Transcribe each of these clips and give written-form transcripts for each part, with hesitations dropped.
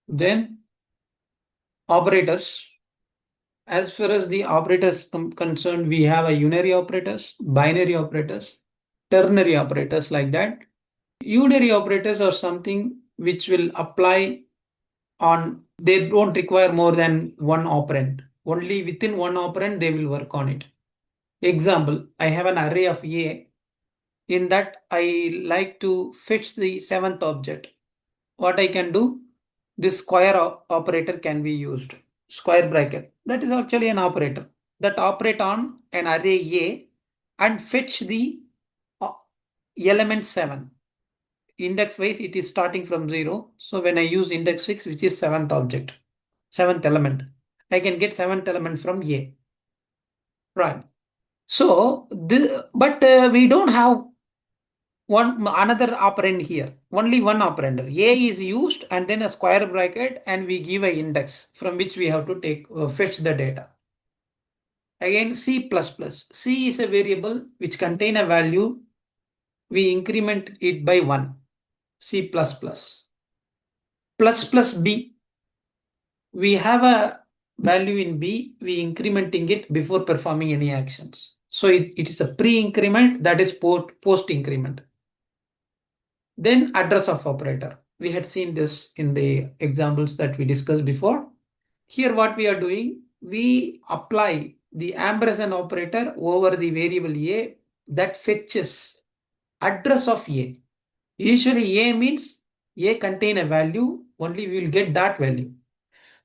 Then operators. As far as the operators concerned, we have a unary operators, binary operators, ternary operators like that. Unary operators are something which will apply on, they don't require more than one operand. Only within one operand they will work on it. Example, I have an array of A. In that, I like to fetch the seventh object. What I can do, this square operator can be used. Square bracket. That is actually an operator that operate on an array A and fetch the uh, element 7. Index wise, it is starting from 0. So when I use index 6, which is seventh object, seventh element, I can get seventh element from A. Right. So, but we don't have one another operand here. Only one operand. A is used and then a square bracket, and we give a index from which we have to take fetch the data. Again, C++. C is a variable which contain a value. We increment it by 1. C++. Plus B. We have a value in B. We incrementing it before performing any actions. So it is a pre-increment, that is post-increment. Then address of operator. We had seen this in the examples that we discussed before. Here what we are doing, we apply the ampersand operator over the variable A that fetches address of A. Usually A means A contain a value, only we will get that value.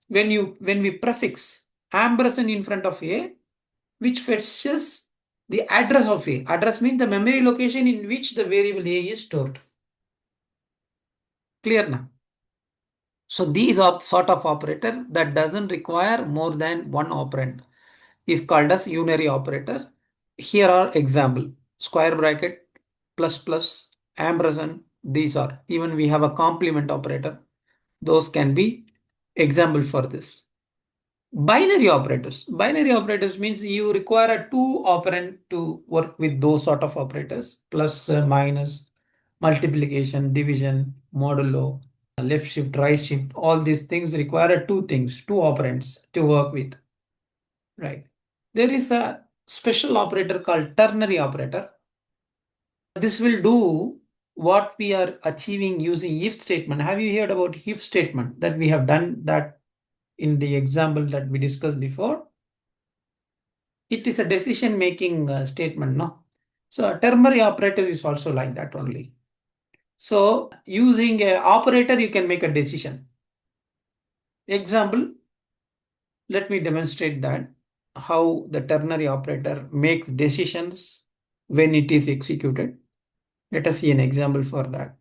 When we prefix ampersand in front of A, which fetches the address of A. Address means the memory location in which the variable A is stored. Clear now? So these are sort of operator that doesn't require more than one operand is called as unary operator. Here are example: square bracket, plus plus, ampersand. These are, even we have a complement operator. Those can be example for this. Binary operators. Binary operators means you require a two operand to work with those sort of operators: plus, minus, multiplication, division, modulo, left shift, right shift. All these things require two things, two operands to work with. Right. There is a special operator called ternary operator. This will do what we are achieving using if statement. Have you heard about if statement? That we have done that in the example that we discussed before. It is a decision making statement, no? So a ternary operator is also like that only. So using a operator, you can make a decision. Example, let me demonstrate that how the ternary operator makes decisions when it is executed. Let us see an example for that.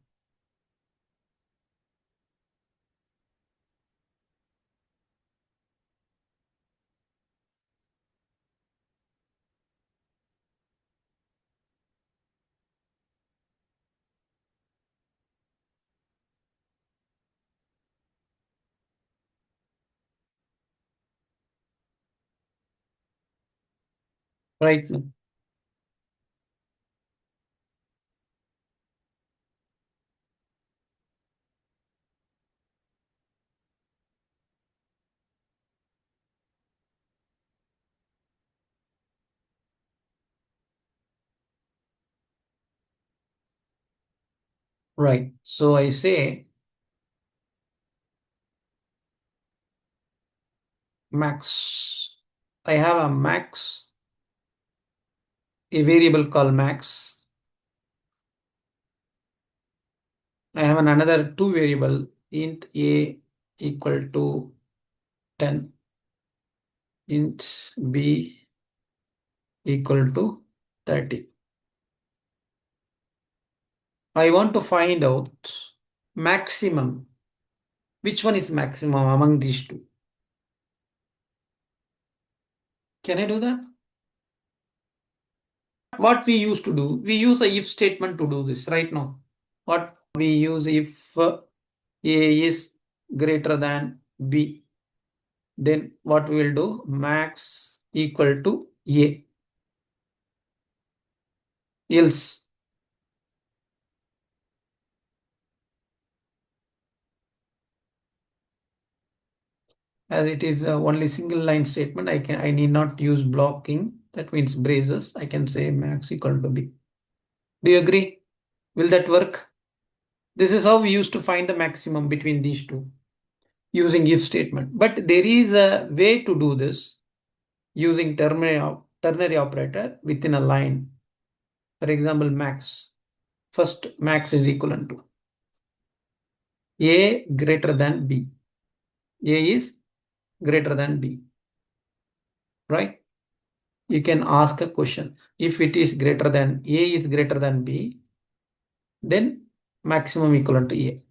Right now. Right. So I say max. I have a max, a variable called max. I have another two variable int a equal to 10, int b equal to 30. I want to find out maximum. Which one is maximum among these two? Can I do that? What we used to do, we use a if statement to do this right now. What we use, if a is greater than b, then what we will do, max equal to a. Else, As it is only single line statement, I need not use blocking. That means braces. I can say max equal to B. Do you agree? Will that work? This is how we used to find the maximum between these two using if statement. But there is a way to do this using ternary operator within a line. For example, max. First, max is equivalent to A greater than B. A is greater than B, right? You can ask a question. If it is greater than A is greater than B, then maximum equivalent to A.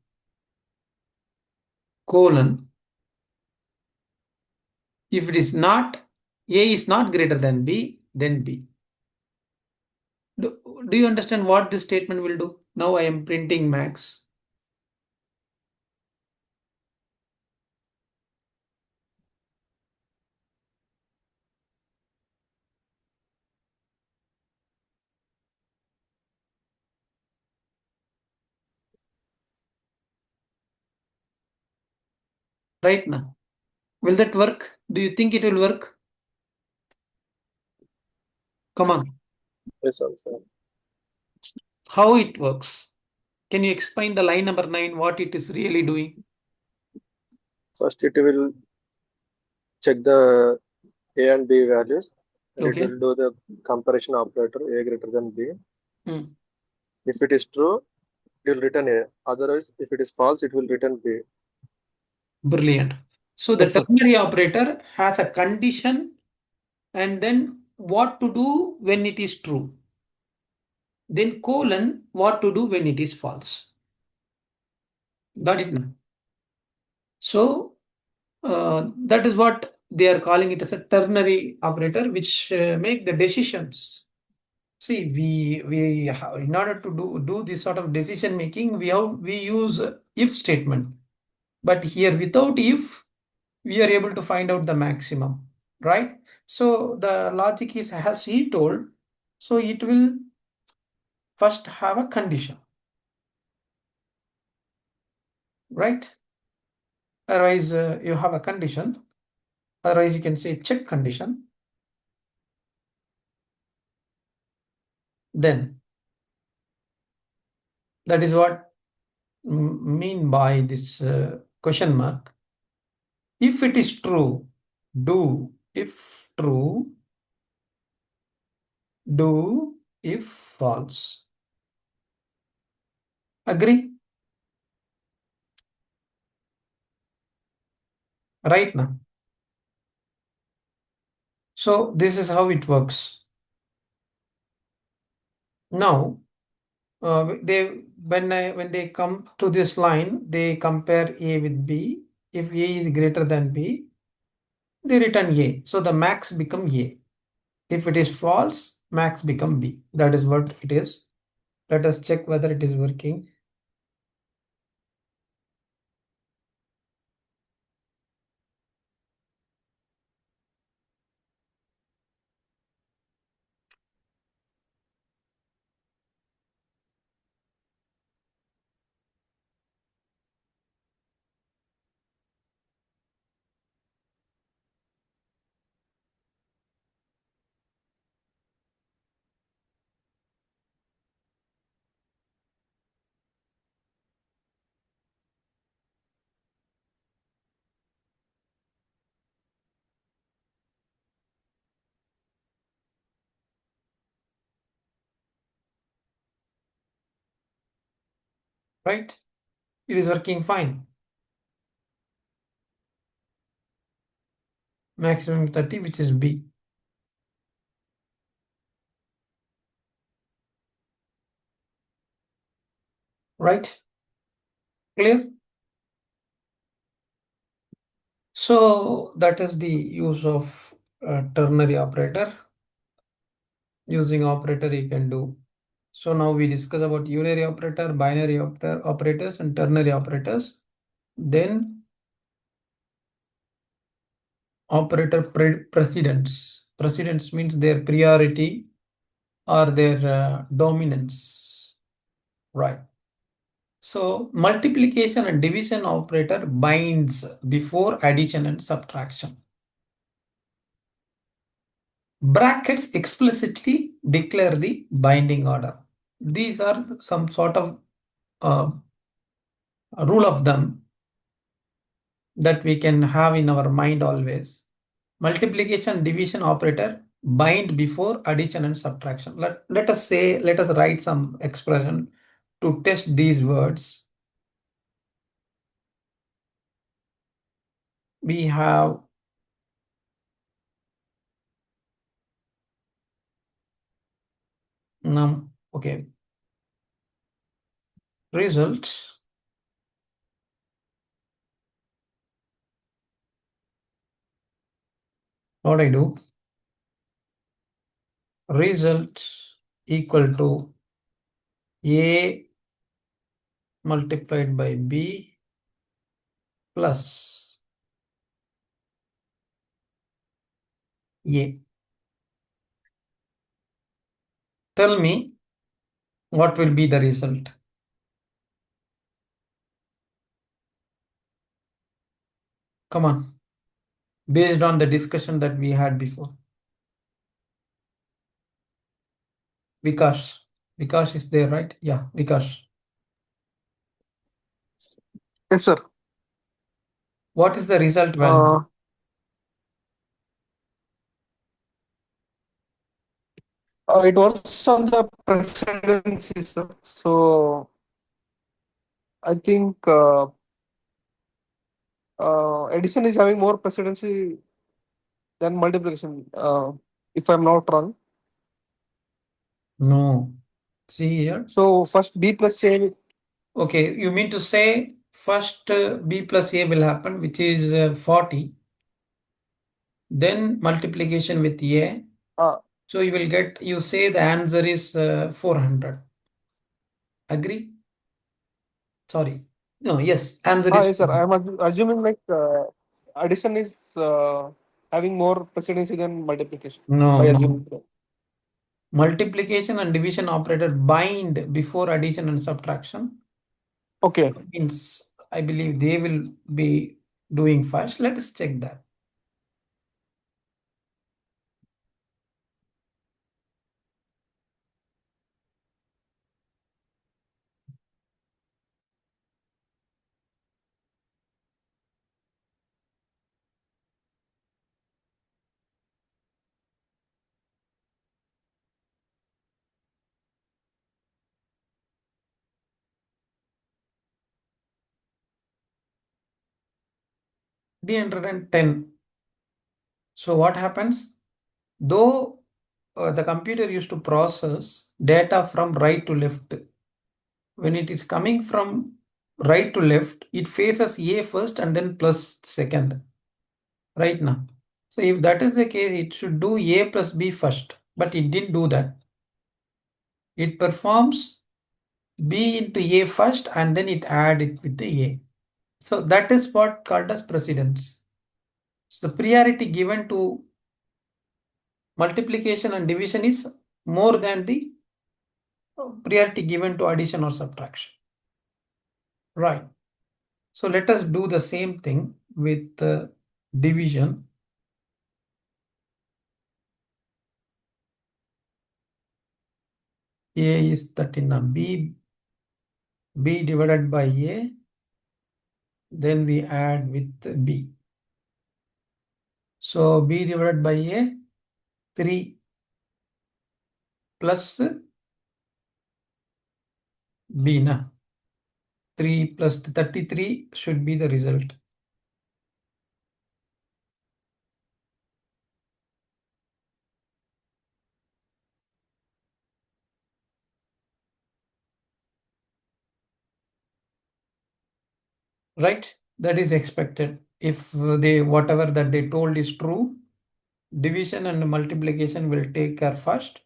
Colon. If it is not, A is not greater than B, then B. Do you understand what this statement will do? Now I am printing max. Right now. Will that work? Do you think it will work? Come on. Yes, also. How it works? Can you explain the line number 9, what it is really doing? First, it will check the A and B values, and it Okay. will do the comparison operator A greater than B. Hmm. If it is true, it will return A. Otherwise, if it is false, it will return B. Brilliant. So the Yes, sir. ternary operator has a condition and then what to do when it is true. Then colon what to do when it is false. Got it now? So that is what they are calling it as a ternary operator, which make the decisions. See, in order to do this sort of decision making, we use if statement. But here without if, we are able to find out the maximum, right? So the logic is as he told. So it will first have a condition, right? Otherwise, you have a condition. Otherwise, you can say check condition. Then that is what mean by this question mark. If it is true, do. If true, do. If false. Agree? Right now. So this is how it works. Now, when they come to this line, they compare A with B. If A is greater than B, they return A. So the max become A. If it is false, max become B. That is what it is. Let us check whether it is working. Right? It is working fine. Maximum 30, which is B. Right? Clear? So that is the use of ternary operator. Using operator you can do. So now we discuss about unary operator, binary operators, and ternary operators. Then operator precedence. Precedence means their priority or their dominance. Right. So multiplication and division operator binds before addition and subtraction. Brackets explicitly declare the binding order. These are some sort of uh, rule of thumb that we can have in our mind always. Multiplication division operator bind before addition and subtraction. Let us say, let us write some expression to test these words. We have okay, results. What I do? Results equal to A multiplied by B plus A. Tell me what will be the result. Come on, based on the discussion that we had before. Vikash. Vikash is there, right? Yeah, Vikash. Yes, sir. What is the result value? Uh, it was on the presidency, sir. So I think addition is having more presidency than multiplication. If I'm not wrong. No. See here. So first B plus A. Okay, you mean to say first B plus A will happen, which is 40. Then multiplication with A. Uh, So you will get, you say the answer is 400. Agree? Sorry. No, yes, answer is yes, sir. I'm assuming like addition is having more presidency than multiplication no, by no. assuming. Multiplication and division operator bind before addition and subtraction. Okay. Means I believe they will be doing first. Let us check that. D110. So what happens? Though the computer used to process data from right to left, when it is coming from right to left, it faces A first and then plus second, right now. So if that is the case, it should do A plus B first, but it didn't do that. It performs B into A first and then it add it with the A. So that is what called as precedence. So the priority given to multiplication and division is more than the priority given to addition or subtraction. Right. So let us do the same thing with division. A is 13. B divided by A. Then we add with B. So B divided by A, 3 plus B. Na? 3 plus 33 should be the result. Right? That is expected. If they whatever that they told is true, division and multiplication will take care first,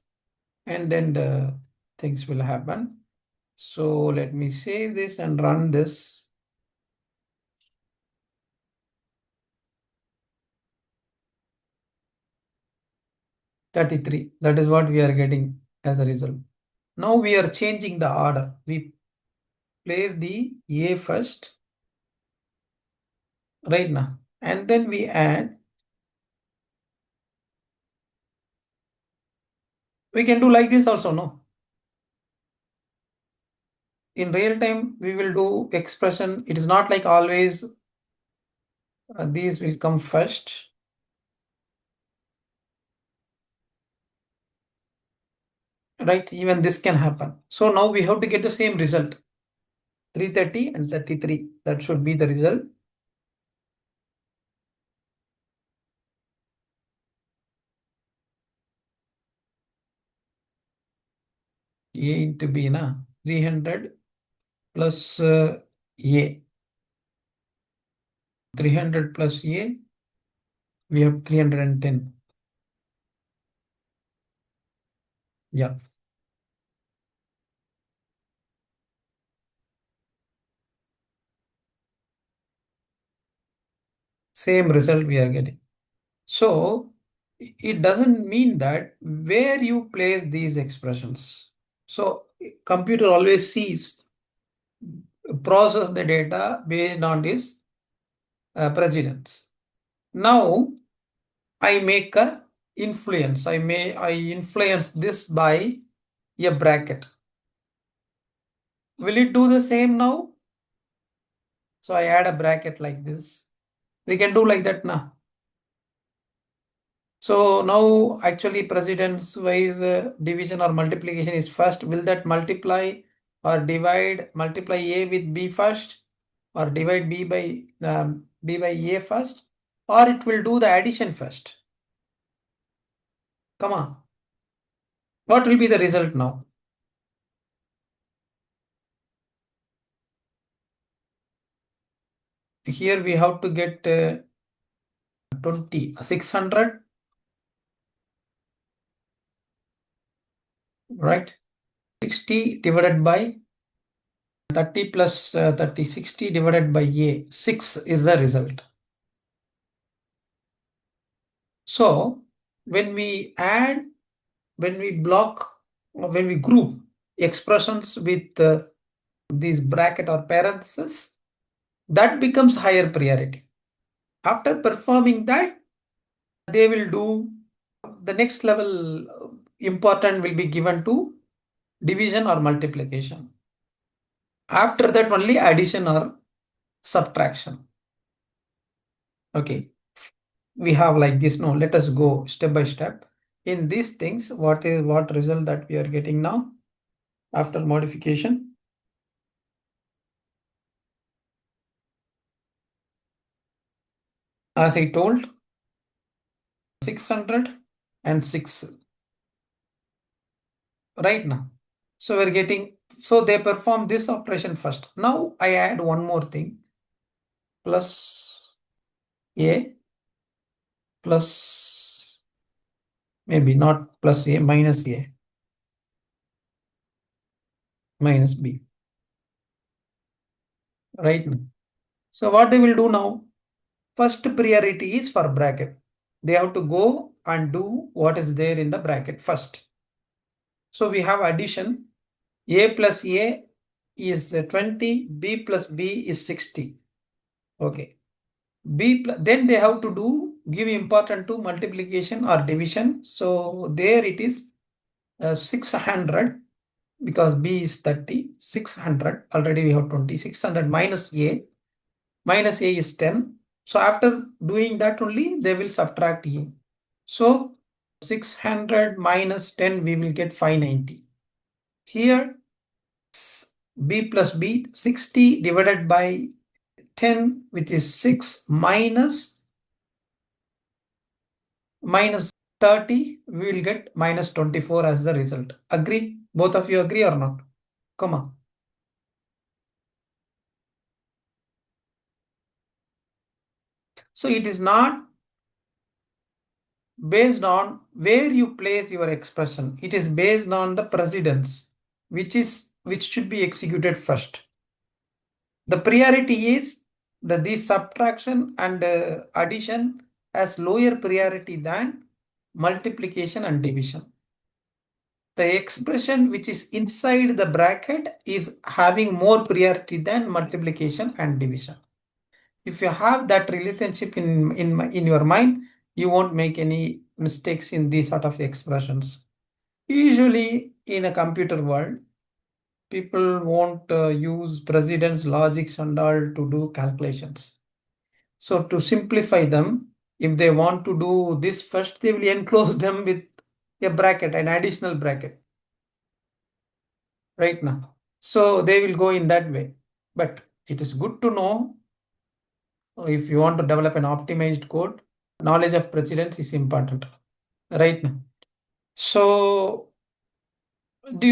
and then the things will happen. So let me save this and run this. $33. That is what we are getting as a result. Now we are changing the order. place the A first, right now, and then we add. We can do like this also, no? In real time, we will do expression. It is not like always these will come first. Right? Even this can happen. So now we have to get the same result. 330 and 33. That should be the result. A into B, na? 300 plus A. 300 plus A, we have 310. Yeah. Same result we are getting. So it doesn't mean that where you place these expressions. So computer always sees, process the data based on this precedence. Now I make a influence. I influence this by a bracket. Will it do the same now? So I add a bracket like this. We can do like that now. So now actually precedence wise division or multiplication is first. Will that multiply or divide, multiply A with B first, or divide B by A first, or it will do the addition first? Come on. What will be the result now? Here we have to get 600, right? 60 divided by 30 plus 30, 60 divided by A, 6 is the result. So when we add, when we block, or when we group expressions with these bracket or parentheses, that becomes higher priority. After performing that, they will do the next level important will be given to division or multiplication. After that, only addition or subtraction. Okay, we have like this. No, let us go step by step. In these things, what result that we are getting now after modification? As I told, 600 and 6 right now. So we're getting, so they perform this operation first. Now I add one more thing, plus A plus, maybe not plus A, minus A minus B, right now. So what they will do now, first priority is for bracket. They have to go and do what is there in the bracket first. So we have addition. A plus A is 20, B plus B is 60. Okay. Then they have to do, give important to multiplication or division. So there it is 600, because B is 30, 600. Already we have 20, 600 minus A. Minus A is 10. So after doing that only, they will subtract A. So 600 minus 10, we will get 590. Here, B plus B, 60 divided by 10, which is 6, minus 30, we will get minus 24 as the result. Agree? Both of you agree or not? Come on. So it is not based on where you place your expression. It is based on the precedence, which should be executed first. The priority is that this subtraction and addition has lower priority than multiplication and division. the expression which is inside the bracket is having more priority than multiplication and division. If you have that relationship in your mind, you won't make any mistakes in these sort of expressions. Usually in a computer world, people won't use precedence logics and all to do calculations. So to simplify them, if they want to do this first, they will enclose them with a bracket, an additional bracket, right now. So they will go in that way. But it is good to know if you want to develop an optimized code, knowledge of precedence is important, right now. So do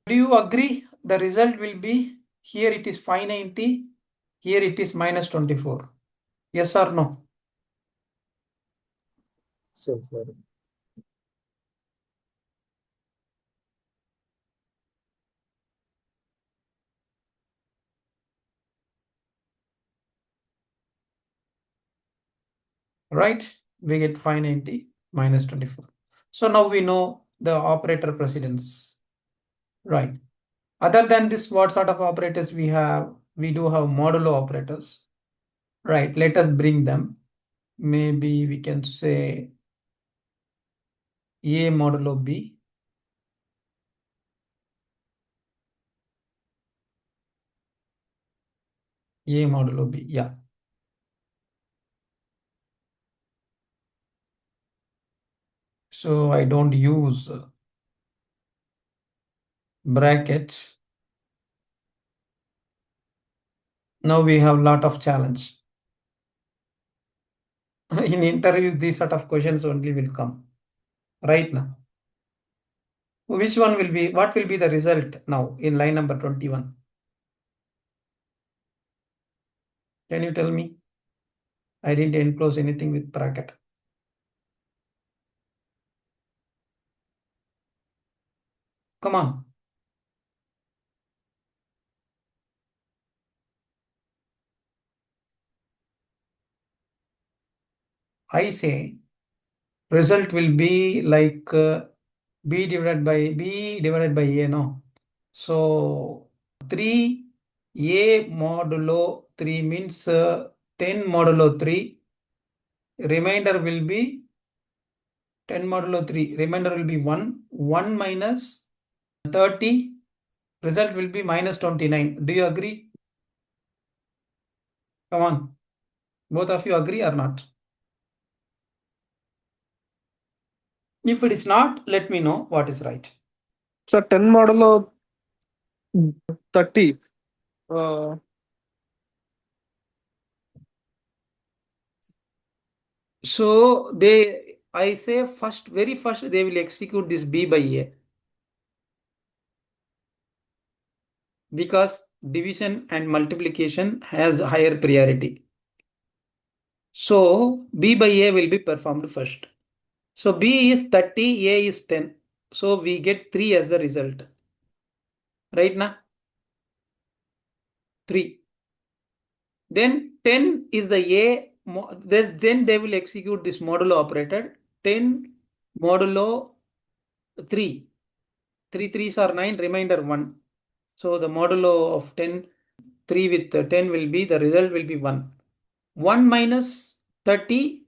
you agree the result will be here it is 590, here it is minus 24? Yes or no? So, sir. Right? We get 590 minus 24. So now we know the operator precedence, right? Other than this, what sort of operators we have? We do have modulo operators, right? Let us bring them. Maybe we can say A modulo B, A modulo B, yeah. So I don't use brackets. Now we have lot of challenge. In interview, these sort of questions only will come right now. Which one will be, what will be the result now in line number 21? Can you tell me? I didn't enclose anything with bracket. Come on. I say result will be like B divided by A, no? So 3 A modulo 3 means 10 modulo 3. Remainder will be 10 modulo 3. Remainder will be 1. 1 minus 30. Result will be minus 29. Do you agree? Come on. Both of you agree or not? If it is not, let me know what is right. So 10 modulo 30. Uh, So I say very first, they will execute this B by A because division and multiplication has higher priority. So B by A will be performed first. So B is 30, A is 10. So we get 3 as the result. Right now? 3. Then 10 is the A. Then they will execute this modulo operator. 10 modulo 3. 3 threes are 9, remainder 1. So the modulo of 10, 3 with 10 will be, the result will be 1. 1 minus 30,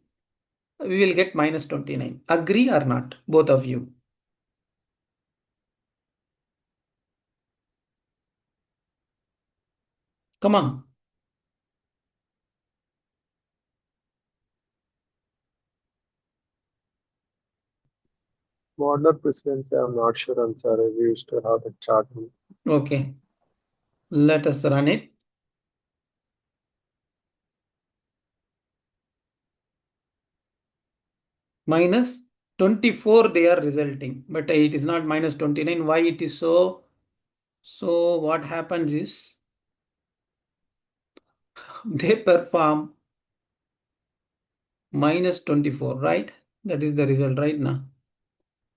we will get minus 29. Agree or not, both of you? Come on. Modular precedence, I'm not sure, I'm sorry. We used to have the chart. Okay. Let us run it. Minus 24 they are resulting, but it is not minus 29. Why it is so? So what happens is they perform minus 24, right? That is the result right now.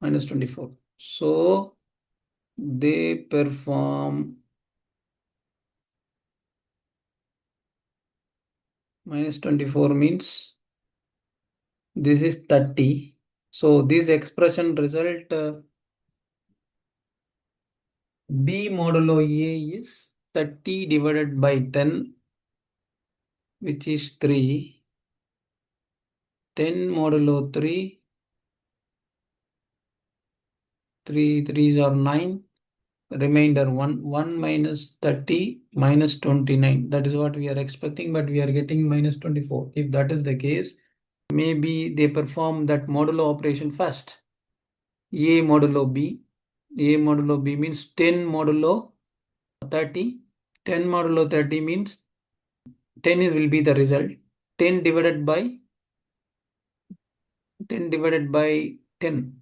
Minus 24. So they perform minus 24 means this is 30. So this expression result B modulo A is 30 divided by 10, which is 3. 10 modulo 3, 3 3s are 9. Remainder 1. 1 minus 30 minus 29. That is what we are expecting, but we are getting minus 24. If that is the case, maybe they perform that modulo operation first. A modulo B. A modulo B means 10 modulo 30. 10 modulo 30 means 10 will be the result. 10 divided by 10 divided by 10.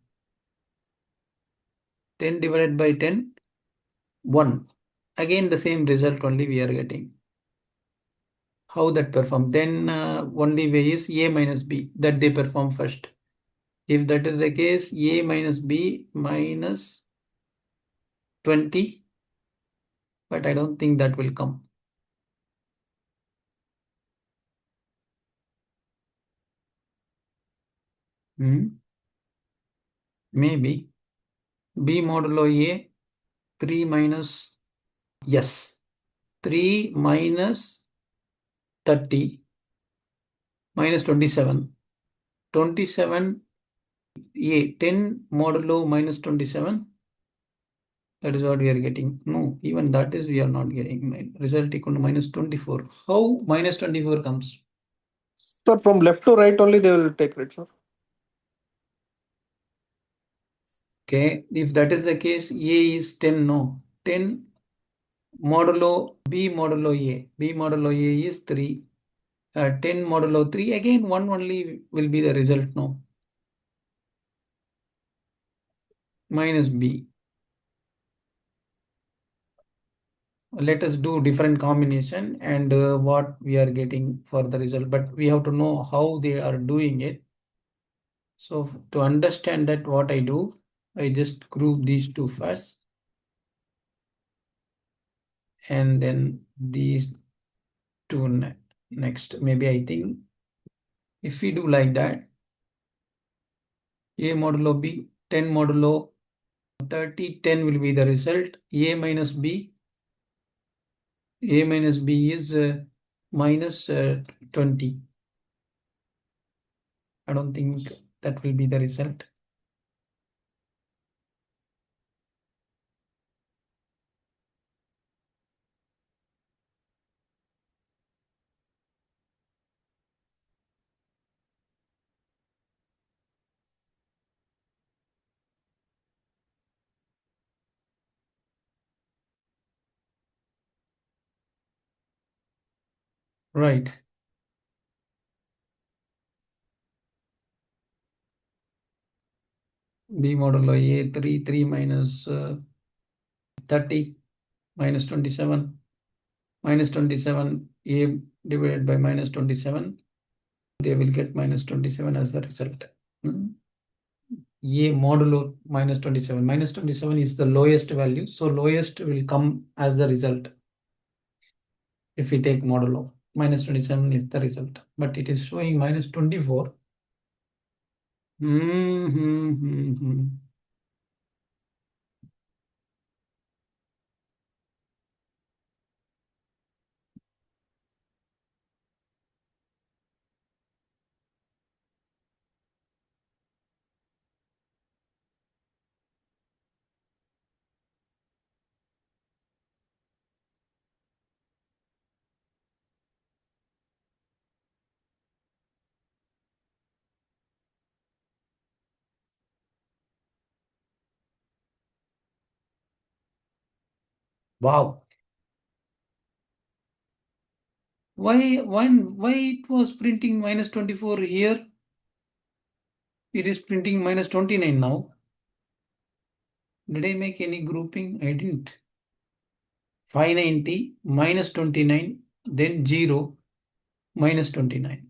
10 divided by 10, 1. Again, the same result only we are getting. How that perform? Then only way is A minus B, that they perform first. If that is the case, A minus B minus 20, but I don't think that will come. Maybe B modulo A, 3 minus, yes, 3 minus 30 minus 27. 27 A, 10 modulo minus 27. That is what we are getting. No, even that is we are not getting. Result equal to minus 24. How minus 24 comes? So from left to right only they will take it, sir. Okay, if that is the case, A is 10, no. 10 modulo B modulo A. B modulo A is 3. 10 modulo 3, again 1 only will be the result, no. Minus B. Let us do different combination and what we are getting for the result. But we have to know how they are doing it. So to understand that what I do, I just group these two first. And then these two next. Maybe I think if we do like that, A modulo B, 10 modulo 30, 10 will be the result. A minus B is minus 20. I don't think that will be the result. Right. B modulo A 3 minus 30 minus 27 minus 27 A divided by minus 27. They will get minus 27 as the result. A modulo minus 27. Minus 27 is the lowest value. So lowest will come as the result. If we take modulo, minus 27 is the result. But it is showing minus 24. Wow. Why it was printing minus 24 here? It is printing minus 29 now. Did I make any grouping? I didn't. 590 minus 29, then 0 minus 29.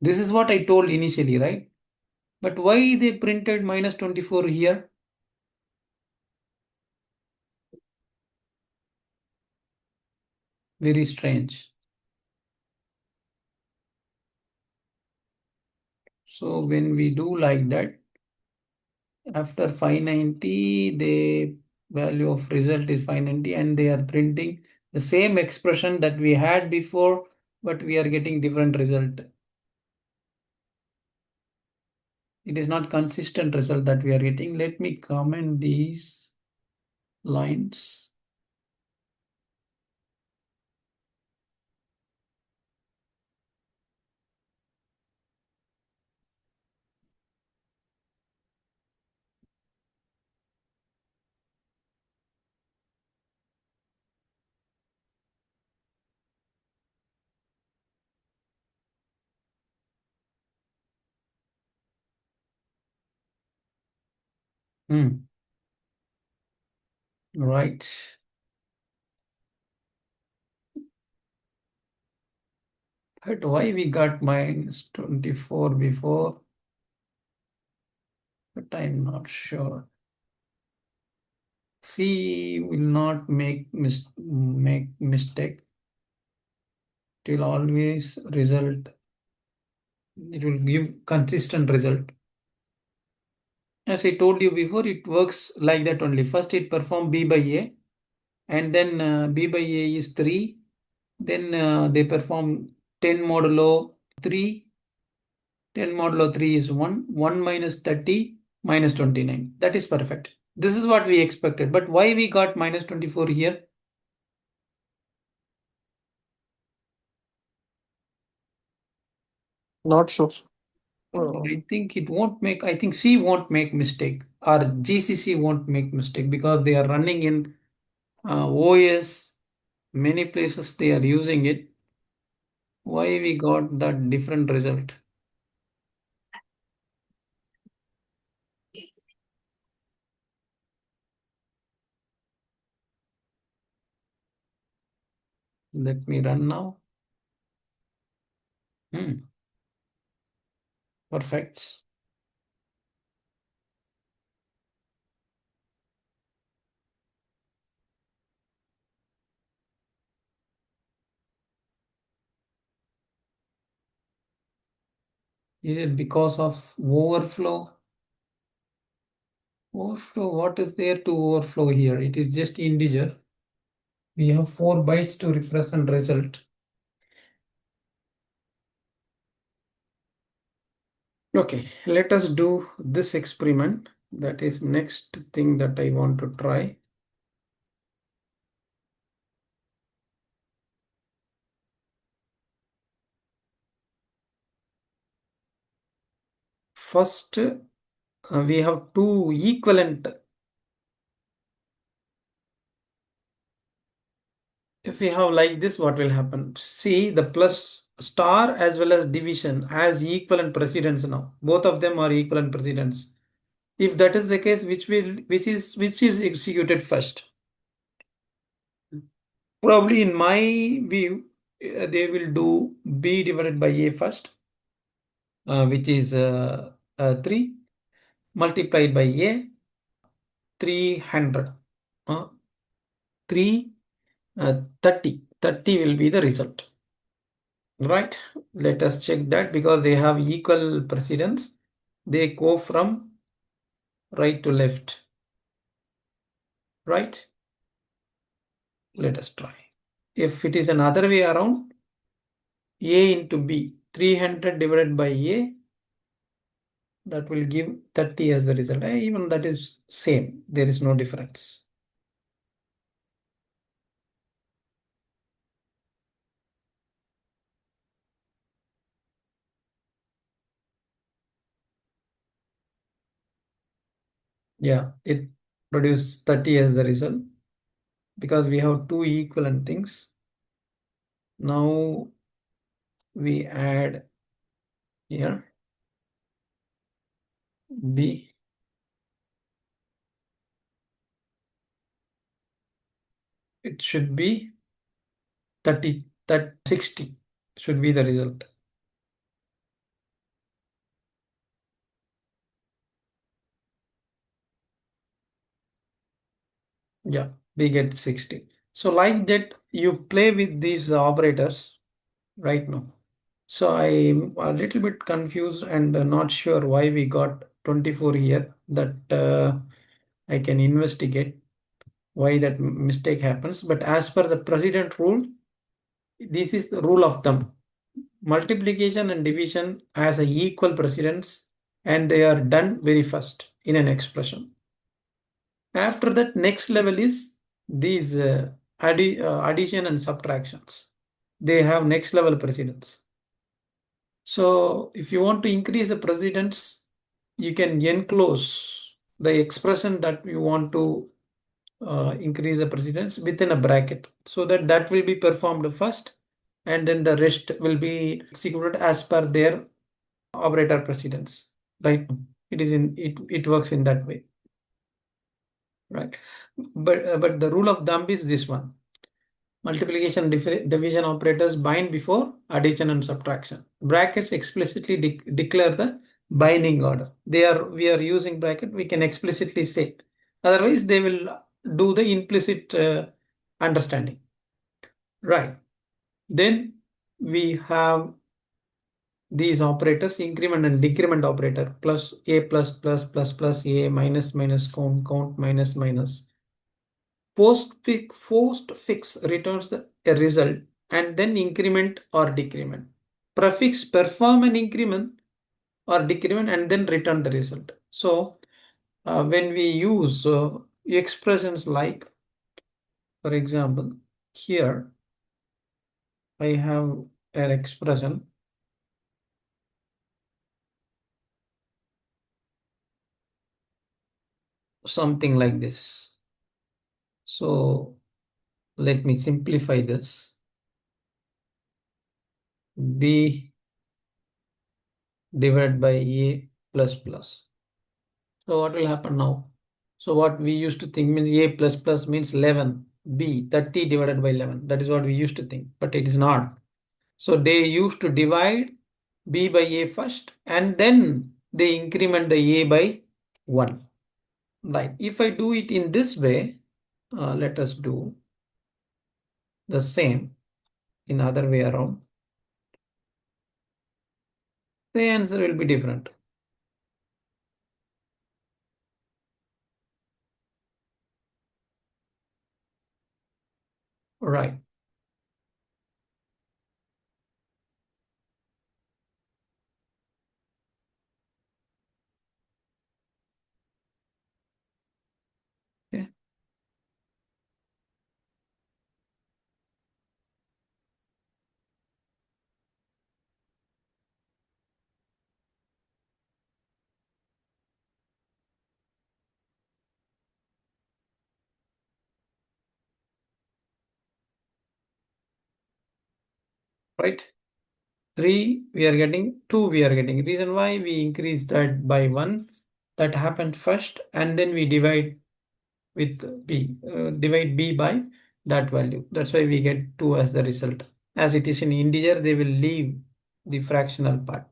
This is what I told initially, right? But why they printed minus 24 here? Very strange. So when we do like that, after 590, they value of result is 590, and they are printing the same expression that we had before, but we are getting different result. It is not consistent result that we are getting. Let me comment these lines. Right. But why we got minus 24 before? But I'm not sure. C will not make mistake. It will always result. It will give consistent result. As I told you before, it works like that only. First, it perform B by A, and then B by A is 3. Then they perform 10 modulo 3. 10 modulo 3 is 1. 1 minus 30 minus 29. That is perfect. This is what we expected. But why we got minus 24 here? Not sure. I think it won't make, I think C won't make mistake, or GCC won't make mistake, because they are running in OS. Many places they are using it. Why we got that different result? Let me run now. Perfect. Is it because of overflow? Overflow, what is there to overflow here? It is just integer. We have 4 bytes to represent result. Okay, let us do this experiment. That is next thing that I want to try. First, we have two equivalent. If we have like this, what will happen? See, the plus star as well as division has equivalent precedence now. Both of them are equivalent precedence. If that is the case, which is executed first? Probably in my view, they will do B divided by A first, which is 3 multiplied by A, 300. 3, 30. 30 will be the result. Right? Let us check that, because they have equal precedence. They go from right to left. Right? Let us try. If it is another way around, A into B, 300 divided by A, that will give 30 as the result. Even that is same. There is no difference. Yeah, it produces 30 as the result, because we have two equivalent things. Now we add here B. It should be 30, that 60 should be the result. Yeah, we get 60. So like that, you play with these operators right now. So I'm a little bit confused and not sure why we got 24 here, that I can investigate. why that mistake happens. But as per the precedent rule, this is the rule of thumb. Multiplication and division has a equal precedence, and they are done very first in an expression. After that, next level is these addition and subtractions. They have next level precedence. So if you want to increase the precedence, you can enclose the expression that you want to increase the precedence within a bracket, so that that will be performed first, and then the rest will be executed as per their operator precedence. Right? It works in that way. Right? But the rule of thumb is this one: multiplication division operators bind before addition and subtraction. Brackets explicitly declare the binding order. We are using bracket, we can explicitly say. Otherwise, they will do the implicit understanding. Right. Then we have these operators, increment and decrement operator, plus a plus a minus minus count minus minus. Postfix returns a result and then increment or decrement. Prefix perform an increment or decrement and then return the result. So when we use expressions like, for example, here I have an expression something like this. So let me simplify this. B divided by A plus plus. So what will happen now? So what we used to think means A plus plus means 11. B 30 divided by 11. That is what we used to think, but it is not. So they used to divide B by A first and then they increment the A by 1. Right. If I do it in this way, let us do the same in other way around. The answer will be different. Right. Okay. Right. 3 we are getting, 2 we are getting. Reason why we increase that by 1, that happened first, and then we divide with B, divide B by that value. That's why we get 2 as the result. As it is in integer, they will leave the fractional part.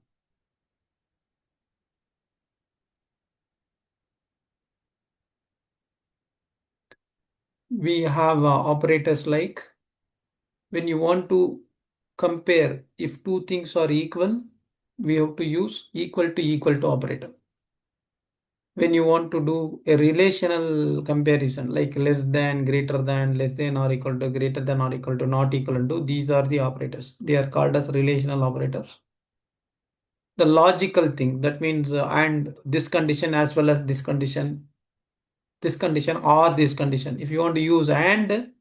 We have operators like, when you want to compare if two things are equal, we have to use equal to operator. When you want to do a relational comparison, like less than, greater than, less than or equal to, greater than or equal to, not equal to, these are the operators. They are called as relational operators. The logical thing, that means and this condition as well as this condition or this condition. If you want to use and,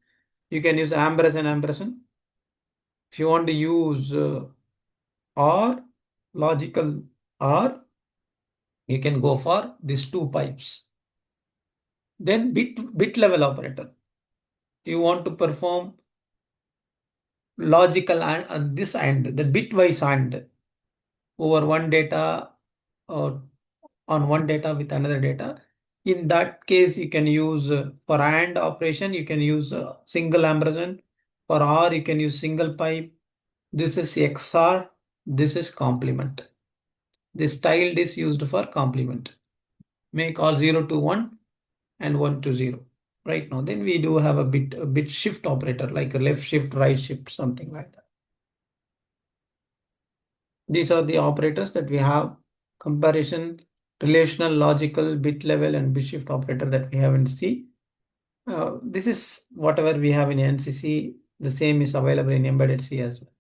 you can use ampersand ampersand. If you want to use or, logical or, you can go for these two pipes. Then bit level operator. You want to perform logical and this and the bitwise and over one data or on one data with another data. In that case, you can use for AND operation, you can use single ampersand. For OR, you can use single pipe. This is XOR. This is complement. This tilde is used for complement. Make all 0 to 1 and 1 to 0. Right now, then we do have a bit shift operator like a left shift, right shift, something like that. These are the operators that we have: comparison, relational, logical, bit level, and bit shift operator that we have in C. This is whatever we have in NCC, the same is available in embedded C as well.